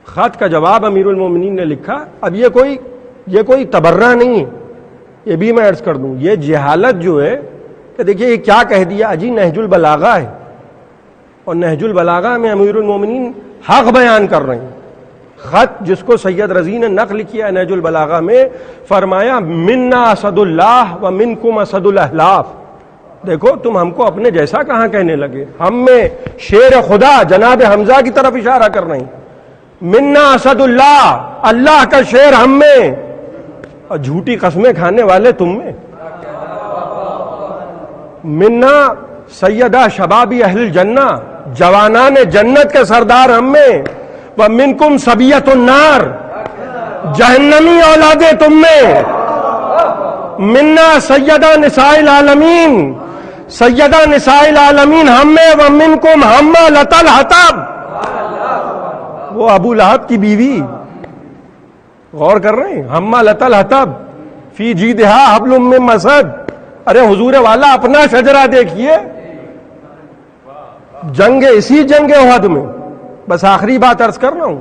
خط کا جواب امیر المومنین نے لکھا. اب یہ کوئی تبرہ نہیں ہے, یہ بھی میں عرض کر دوں. یہ جہالت جو ہے کہ دیکھیے یہ کیا کہہ دیا جی نہج البلاغہ ہے, اور نہج البلاغہ میں امیر المومنین حق بیان کر رہے ہیں. خط جس کو سید رضی نے نقل کیا ہے نہج البلاغہ میں, فرمایا منا اسد اللہ و منکم اسد الاحلاف. دیکھو تم ہم کو اپنے جیسا کہاں کہنے لگے, ہم میں شیر خدا جناب حمزہ کی طرف اشارہ کر رہے ہیں. منا اسد اللہ, اللہ کا شیر ہم میں, اور جھوٹی قسمیں کھانے والے تم میں. منا سیدہ شبابی اہل الجنہ, جوانان جنت کے سردار ہم میں. ومنکم صبیۃ النار, جہنمی اولادیں تم میں. منا سیدہ نساء العالمین, سیدہ نساء العالمین ہم میں. ومنکم حمالۃ الحطب, وہ ابو لہب کی بیوی. غور کر رہے ہیں, حمالۃ الحطب فی جیدہا حبل من مسد. ارے حضور والا اپنا شجرہ دیکھیے. اسی جنگ احد میں, بس آخری بات عرض کر رہا ہوں,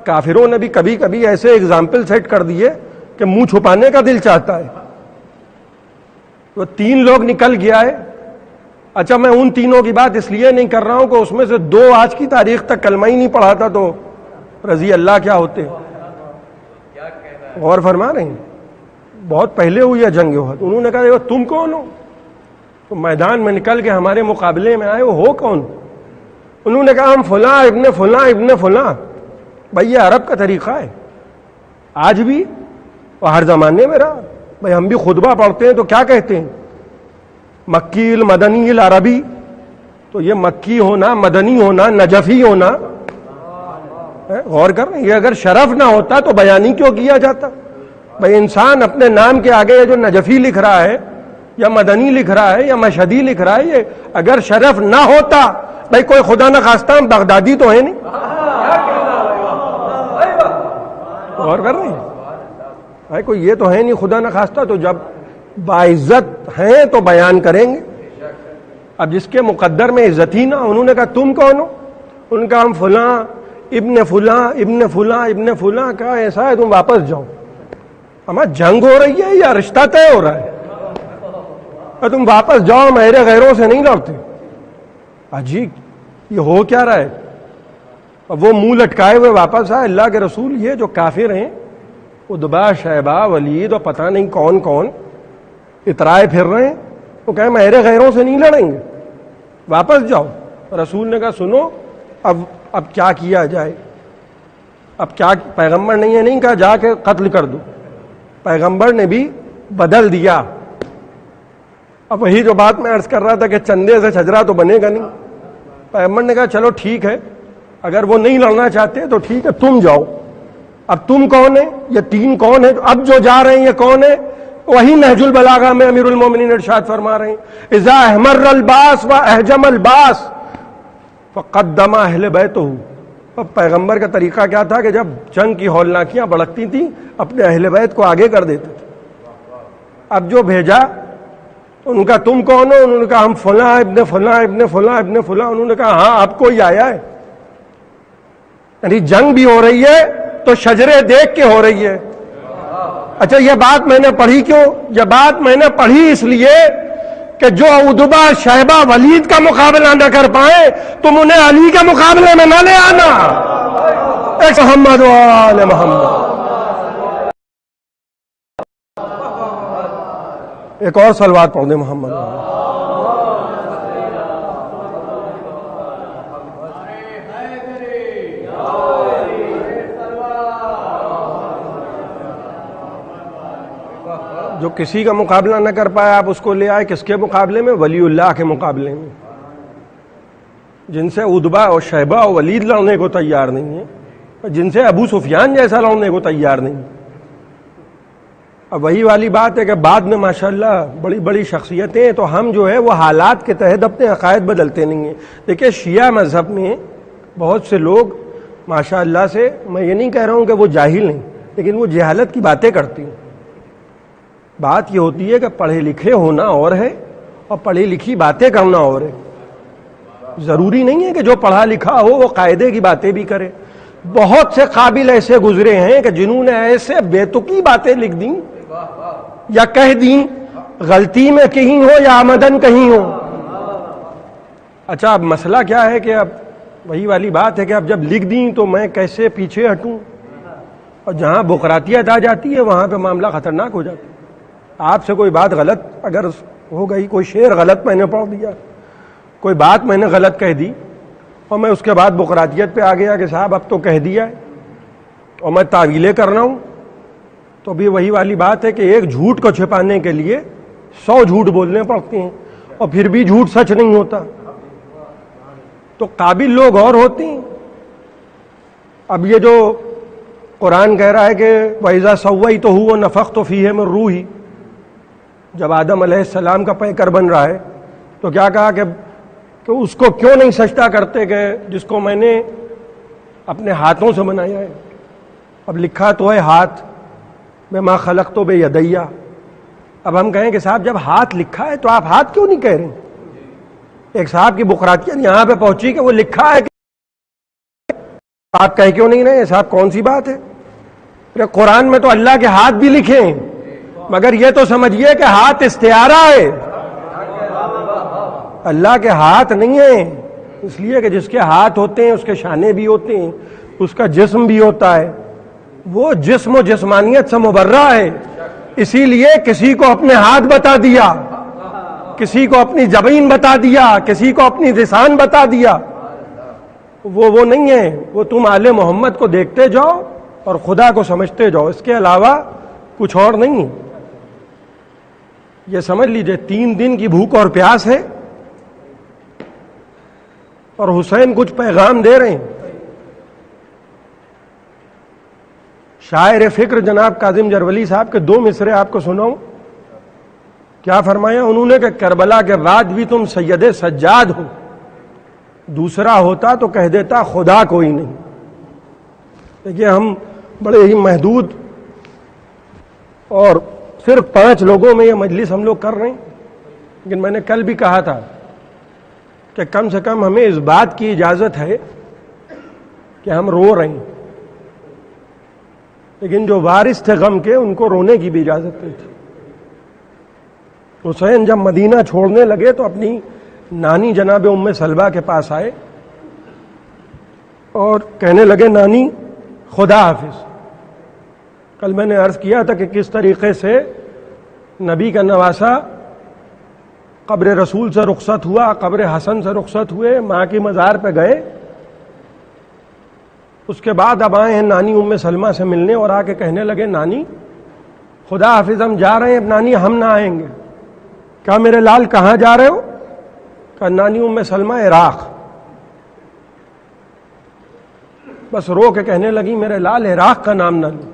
کافروں نے بھی کبھی کبھی ایسے ایگزامپل سیٹ کر دیے کہ منہ چھپانے کا دل چاہتا ہے. تو 3 لوگ نکل گیا ہے. اچھا میں ان تینوں کی بات اس لیے نہیں کر رہا ہوں کہ اس میں سے 2 آج کی تاریخ تک کلمہ ہی نہیں پڑھا تھا تو رضی اللہ کیا ہوتے. غور فرما رہے ہیں, بہت پہلے ہوئی ہے جنگ احد. انہوں نے کہا تم کون ہو؟ تو میدان میں نکل کے ہمارے مقابلے میں آئے ہو کون؟ انہوں نے کہا ہم فلاں ابن فلاں ابن فلاں. بھائی یہ عرب کا طریقہ ہے آج بھی اور ہر زمانے میں رہا. بھائی ہم بھی خطبہ پڑھتے ہیں تو کیا کہتے ہیں؟ مکی المدنی العربی. تو یہ مکی ہونا, مدنی ہونا, نجفی ہونا, غور کر رہے ہیں, یہ اگر شرف نہ ہوتا تو بیان ہی کیوں کیا جاتا؟ بھائی انسان اپنے نام کے آگے جو نجفی لکھ رہا ہے یا مدنی لکھ رہا ہے یا مشہدی لکھ رہا ہے, یہ اگر شرف نہ ہوتا, بھائی کوئی خدا نہ خواستہ ہم بغدادی تو ہے نہیں. غور کر رہے ہیں بھائی, کوئی یہ تو ہے نہیں خدا نہ خواستہ. تو جب باعزت ہیں تو بیان کریں گے. اب جس کے مقدر میں عزت ہی نہ, انہوں نے کہا تم کون ہو؟ ان کا ہم فلاں ابن فلاں ابن فلاں ابن فلاں. کا ایسا ہے تم واپس جاؤ, ہمارا جنگ ہو رہی ہے یا رشتہ طے ہو رہا ہے؟ تم واپس جاؤ, میرے غیروں سے نہیں لڑتے. عجیب, یہ ہو کیا رہا ہے؟ اب وہ منہ لٹکائے ہوئے واپس آئے. اللہ کے رسول یہ جو کافر ہیں ادبا شیبہ ولید اور پتہ نہیں کون کون اترائے پھر رہے ہیں, وہ کہیں میرے غیروں سے نہیں لڑیں گے, واپس جاؤ. رسول نے کہا سنو اب کیا کیا جائے؟ اب کیا, پیغمبر نے یہ نہیں کہا جا کے قتل کر دو, پیغمبر نے بھی بدل دیا. اب وہی جو بات میں عرض کر رہا تھا کہ چندے سے شجرہ تو بنے گا نہیں. پیغمبر نے کہا چلو ٹھیک ہے, اگر وہ نہیں لڑنا چاہتے تو ٹھیک ہے تم جاؤ. اب تم کون ہے؟ یہ 3 کون ہے؟ اب جو جا رہے ہیں یہ کون ہے؟ وہی نہج البلاغہ میں امیر المومنین ارشاد فرما رہے ہیں اذا احمر الباس و احجم الباس فقدم اہل بیتہ. اب پیغمبر کا طریقہ کیا تھا کہ جب جنگ کی ہولناکیاں بڑھتی تھیں اپنے اہل بیت کو آگے کر دیتے تھے. اب جو بھیجا ان کا تم کون ہو؟ انہوں نے کہا ہم فلاں ابن فلاں ابن فلاں ابن فلاں. انہوں نے کہا ہاں آپ کو ہی آیا ہے. یعنی جنگ بھی ہو رہی ہے تو شجرے دیکھ کے ہو رہی ہے. اچھا یہ بات میں نے پڑھی کیوں؟ یہ بات میں نے پڑھی اس لیے کہ جو ادبا شیبہ ولید کا مقابلہ نہ کر پائے تم انہیں علی کے مقابلے میں نہ لے آنا. محمد و آل محمد. ایک اور صلوات پڑھ دیں محمد. جو کسی کا مقابلہ نہ کر پائے آپ اس کو لے آئے کس کے مقابلے میں؟ ولی اللہ کے مقابلے میں، جن سے عتبہ اور شیبہ اور ولید لڑنے کو تیار نہیں ہے، جن سے ابو سفیان جیسا لڑنے کو تیار نہیں۔ اب وہی والی بات ہے کہ بعد میں ماشاءاللہ بڑی بڑی شخصیتیں، تو ہم جو ہے وہ حالات کے تحت اپنے عقائد بدلتے نہیں ہیں۔ دیکھیں شیعہ مذہب میں بہت سے لوگ ماشاءاللہ سے، میں یہ نہیں کہہ رہا ہوں کہ وہ جاہل نہیں، لیکن وہ جہالت کی باتیں کرتی ہیں۔ بات یہ ہوتی ہے کہ پڑھے لکھے ہونا اور ہے اور پڑھی لکھی باتیں کرنا اور ہے۔ ضروری نہیں ہے کہ جو پڑھا لکھا ہو وہ قاعدے کی باتیں بھی کرے۔ بہت سے قابل ایسے گزرے ہیں کہ جنہوں نے ایسے بیتقی باتیں لکھ دیں یا کہہ دیں، غلطی میں کہیں ہو یا آمدن کہیں ہو۔ اچھا اب مسئلہ کیا ہے کہ اب وہی والی بات ہے کہ اب جب لکھ دیں تو میں کیسے پیچھے ہٹوں، اور جہاں بقراتیت آ جاتی ہے وہاں پہ معاملہ خطرناک ہو جاتا ہے۔ آپ سے کوئی بات غلط اگر ہو گئی، کوئی شعر غلط میں نے پڑھ دیا، کوئی بات میں نے غلط کہہ دی، اور میں اس کے بعد بقراتیت پہ آ گیا کہ صاحب اب تو کہہ دیا ہے اور میں تعویلیں کر رہا ہوں، تو بھی وہی والی بات ہے کہ ایک جھوٹ کو چھپانے کے لیے 100 جھوٹ بولنے پڑتے ہیں، اور پھر بھی جھوٹ سچ نہیں ہوتا۔ تو قابل لوگ اور ہوتے ہیں۔ اب یہ جو قرآن کہہ رہا ہے کہ وَإِذَا سَوَّيْتُهُ وَنَفَخْتُ فِيهِ مِن رُوحِي، جب آدم علیہ السلام کا پیکر بن رہا ہے تو کیا کہا کہ اس کو کیوں نہیں سجدہ کرتے کہ جس کو میں نے اپنے ہاتھوں سے بنایا ہے؟ اب لکھا تو ہے ہاتھ بما خلقت بیدیا۔ اب ہم کہیں کہ صاحب جب ہاتھ لکھا ہے تو آپ ہاتھ کیوں نہیں کہہ رہے ہیں؟ ایک صاحب کی بقراتیت یہاں پہ پہنچی کہ وہ لکھا ہے کہ آپ کہہ کیوں نہیں رہے؟ صاحب کون سی بات ہے؟ قرآن میں تو اللہ کے ہاتھ بھی لکھے ہیں، مگر یہ تو سمجھیے کہ ہاتھ استعارہ ہے، اللہ کے ہاتھ نہیں ہیں۔ اس لیے کہ جس کے ہاتھ ہوتے ہیں اس کے شانے بھی ہوتے ہیں، اس کا جسم بھی ہوتا ہے، وہ جسم و جسمانیت سے مبرہ ہے۔ اسی لیے کسی کو اپنے ہاتھ بتا دیا، کسی کو اپنی جبین بتا دیا، کسی کو اپنی لسان بتا دیا، وہ نہیں ہے۔ وہ تم آل محمد کو دیکھتے جاؤ اور خدا کو سمجھتے جاؤ، اس کے علاوہ کچھ اور نہیں ہے۔ یہ سمجھ لیجئے 3 دن کی بھوک اور پیاس ہے، اور حسین کچھ پیغام دے رہے ہیں۔ شاعر فکر جناب کاظم جرولی صاحب کے 2 مصرے آپ کو سناؤں۔ کیا فرمایا انہوں نے کہ کربلا کے بعد بھی تم سید سجاد ہو، دوسرا ہوتا تو کہہ دیتا خدا کوئی نہیں۔ دیکھیے ہم بڑے ہی محدود اور صرف 5 لوگوں میں یہ مجلس ہم لوگ کر رہے ہیں، لیکن میں نے کل بھی کہا تھا کہ کم سے کم ہمیں اس بات کی اجازت ہے کہ ہم رو رہے ہیں، لیکن جو وارث تھے غم کے ان کو رونے کی بھی اجازت نہیں تھی۔ حسین جب مدینہ چھوڑنے لگے تو اپنی نانی جناب ام سلمہ کے پاس آئے اور کہنے لگے نانی خدا حافظ۔ کل میں نے عرض کیا تھا کہ کس طریقے سے نبی کا نواسا قبر رسول سے رخصت ہوا، قبر حسن سے رخصت ہوئے، ماں کی مزار پہ گئے، اس کے بعد اب آئے ہیں نانی ام سلمہ سے ملنے اور آ کے کہنے لگے نانی خدا حافظ ہم جا رہے ہیں، نانی ہم نہ آئیں گے۔ کہا میرے لال کہاں جا رہے ہو؟ کہا نانی ام سلمہ عراق۔ بس رو کے کہنے لگی میرے لال عراق کا نام نہ لو،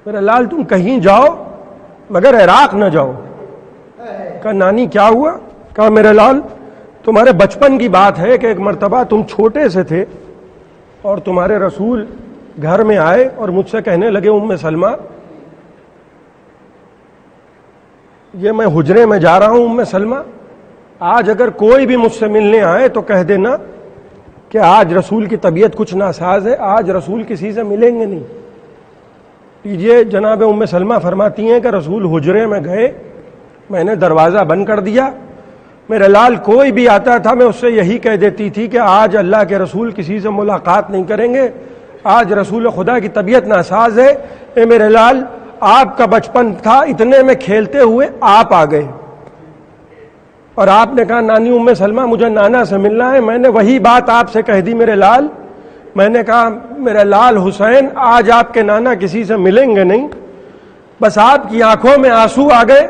میرے لال تم کہیں جاؤ مگر عراق نہ جاؤ۔ کہا نانی کیا ہوا؟ کہا میرے لال تمہارے بچپن کی بات ہے کہ ایک مرتبہ تم چھوٹے سے تھے اور تمہارے رسول گھر میں آئے اور مجھ سے کہنے لگے ام سلمہ یہ میں حجرے میں جا رہا ہوں ام سلمہ، آج اگر کوئی بھی مجھ سے ملنے آئے تو کہہ دینا کہ آج رسول کی طبیعت کچھ ناساز ہے، آج رسول کسی سے ملیں گے نہیں۔ یہ جناب ام سلمہ فرماتی ہیں کہ رسول حجرے میں گئے، میں نے دروازہ بند کر دیا، میرے لال کوئی بھی آتا تھا میں اس سے یہی کہہ دیتی تھی کہ آج اللہ کے رسول کسی سے ملاقات نہیں کریں گے، آج رسول خدا کی طبیعت ناساز ہے۔ اے میرے لال آپ کا بچپن تھا، اتنے میں کھیلتے ہوئے آپ آ گئے اور آپ نے کہا نانی ام سلمہ مجھے نانا سے ملنا ہے، میں نے وہی بات آپ سے کہہ دی میرے لال، میں نے کہا میرے لال حسین آج آپ کے نانا کسی سے ملیں گے نہیں۔ بس آپ کی آنکھوں میں آنسو آ گئے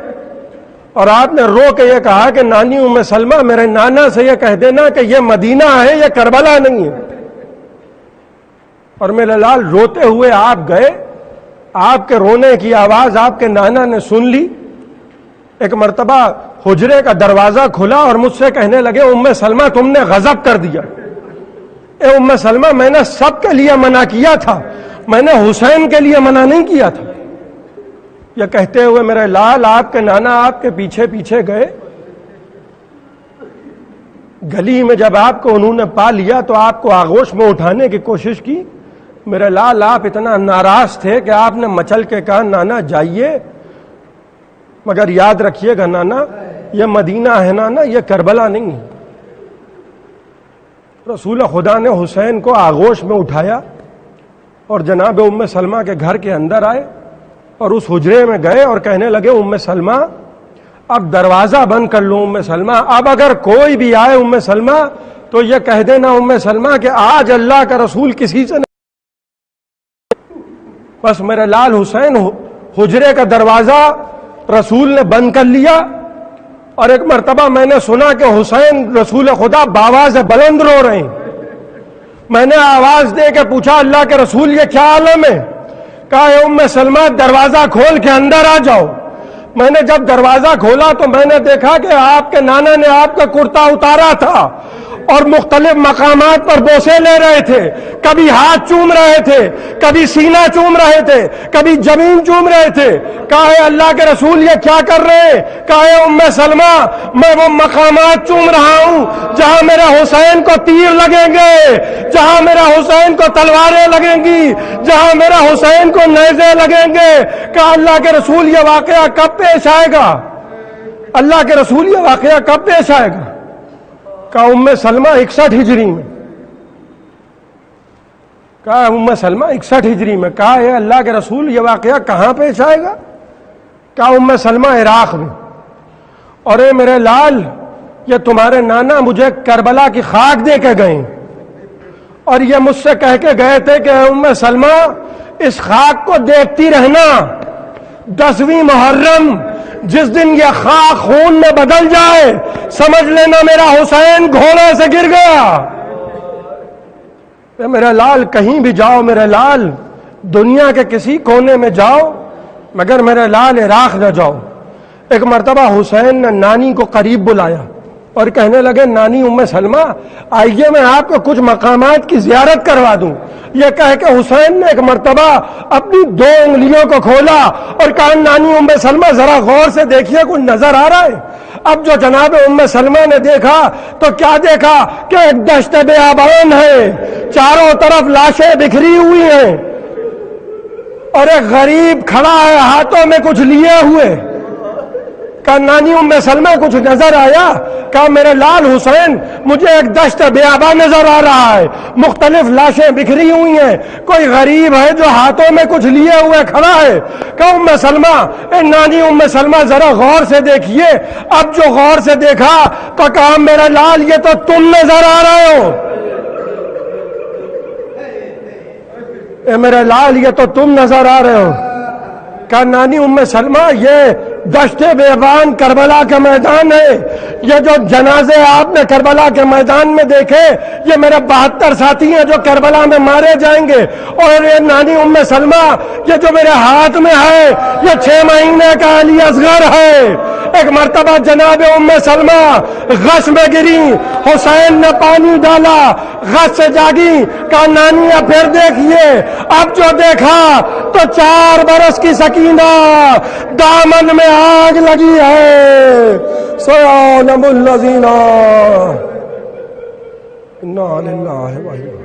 اور آپ نے رو کے یہ کہا کہ نانی ام سلمہ میرے نانا سے یہ کہہ دینا کہ یہ مدینہ ہے، یہ کربلا نہیں ہے۔ اور میرے لال روتے ہوئے آپ گئے، آپ کے رونے کی آواز آپ کے نانا نے سن لی۔ ایک مرتبہ حجرے کا دروازہ کھلا اور مجھ سے کہنے لگے ام سلمہ تم نے غضب کر دیا۔ اے ام سلمہ میں نے سب کے لیے منع کیا تھا، میں نے حسین کے لیے منع نہیں کیا تھا۔ یہ کہتے ہوئے میرے لال آپ کے نانا آپ کے پیچھے پیچھے گئے۔ گلی میں جب آپ کو انہوں نے پا لیا تو آپ کو آغوش میں اٹھانے کی کوشش کی۔ میرے لال آپ اتنا ناراض تھے کہ آپ نے مچل کے کہا نانا جائیے، مگر یاد رکھیے گا نانا یہ مدینہ ہے نانا، یہ کربلا نہیں ہے۔ رسول خدا نے حسین کو آغوش میں اٹھایا اور جناب ام سلمہ کے گھر کے اندر آئے اور اس حجرے میں گئے اور کہنے لگے ام سلمہ اب دروازہ بند کر لو ام سلمہ، اب اگر کوئی بھی آئے ام سلمہ تو یہ کہہ دینا ام سلمہ کہ آج اللہ کا رسول کسی سے نہیں۔ بس میرے لال حسین حجرے کا دروازہ رسول نے بند کر لیا اور ایک مرتبہ میں نے سنا کہ حسین رسول خدا بآواز بلند رو رہے ہیں۔ میں نے آواز دے کے پوچھا اللہ کے رسول یہ کیا عالم ہے؟ کہا اے ام سلمہ دروازہ کھول کے اندر آ جاؤ۔ میں نے جب دروازہ کھولا تو میں نے دیکھا کہ آپ کے نانا نے آپ کا کرتا اتارا تھا اور مختلف مقامات پر بوسے لے رہے تھے، کبھی ہاتھ چوم رہے تھے، کبھی سینہ چوم رہے تھے، کبھی زمین چوم رہے تھے۔ کہا اے اللہ کے رسول یہ کیا کر رہے ہیں؟ کہا اے ام سلمہ میں وہ مقامات چوم رہا ہوں جہاں میرے حسین کو تیر لگیں گے، جہاں میرے حسین کو تلواریں لگیں گی، جہاں میرے حسین کو نیزے لگیں گے۔ کہا اللہ کے رسول یہ واقعہ کب پیش آئے گا؟ اللہ کے رسول یہ واقعہ کب پیش آئے گا؟ کہا ام سلمہ 61 ہجری میں۔ کہا ام سلمہ 61 ہجری میں۔ کہا اے اللہ کے رسول یہ واقعہ کہاں پیش آئے گا؟ کہا ام سلمہ عراق میں۔ اور اے میرے لال یہ تمہارے نانا مجھے کربلا کی خاک دے کے گئے اور یہ مجھ سے کہہ کے گئے تھے کہ ام سلمہ اس خاک کو دیکھتی رہنا، 10ویں محرم جس دن یہ خاک خون میں بدل جائے سمجھ لینا میرا حسین گھوڑے سے گر گیا۔ میرے لال کہیں بھی جاؤ، میرے لال دنیا کے کسی کونے میں جاؤ مگر میرے لال عراق نہ جاؤ۔ ایک مرتبہ حسین نے نانی کو قریب بلایا اور کہنے لگے نانی ام سلمہ آئیے میں آپ کو کچھ مقامات کی زیارت کروا دوں۔ یہ کہہ کے حسین نے ایک مرتبہ اپنی 2 انگلیوں کو کھولا اور کہا نانی ام سلمہ ذرا غور سے دیکھیے کچھ نظر آ رہا ہے۔ اب جو جناب ام سلمہ نے دیکھا تو کیا دیکھا کہ ایک دشت بیابان ہے، چاروں طرف لاشیں بکھری ہوئی ہیں اور ایک غریب کھڑا ہے ہاتھوں میں کچھ لیے ہوئے۔ کہا نانی ام سلمہ کچھ نظر آیا؟ کہا میرے لال حسین مجھے ایک دشت بیابان نظر آ رہا ہے، مختلف لاشیں بکھری ہوئی ہیں، کوئی غریب ہے جو ہاتھوں میں کچھ لیے ہوئے کھڑا ہے۔ کہا ام سلمہ اے نانی ام سلمہ ذرا غور سے دیکھیے۔ اب جو غور سے دیکھا تو کہا میرے لال یہ تو تم نظر آ رہے ہو، اے میرے لال یہ تو تم نظر آ رہے ہو۔ کہا نانی ام سلمہ یہ دشت بیابان کربلا کا میدان ہے، یہ جو جنازے آپ نے کربلا کے میدان میں دیکھے یہ میرے 72 ساتھی ہیں جو کربلا میں مارے جائیں گے، اور یہ نانی ام سلمہ یہ جو میرے ہاتھ میں ہے یہ 6 مہینے کا علی اصغر ہے۔ ایک مرتبہ جناب ام سلمہ غش میں گری، حسین نے پانی ڈالا، غش سے جاگی، کہا نانی اب پھر دیکھیے۔ اب جو دیکھا تو 4 برس کی سکینہ دامن میں آگ لگی ہے۔ سیعلم الذین انا للہ و انا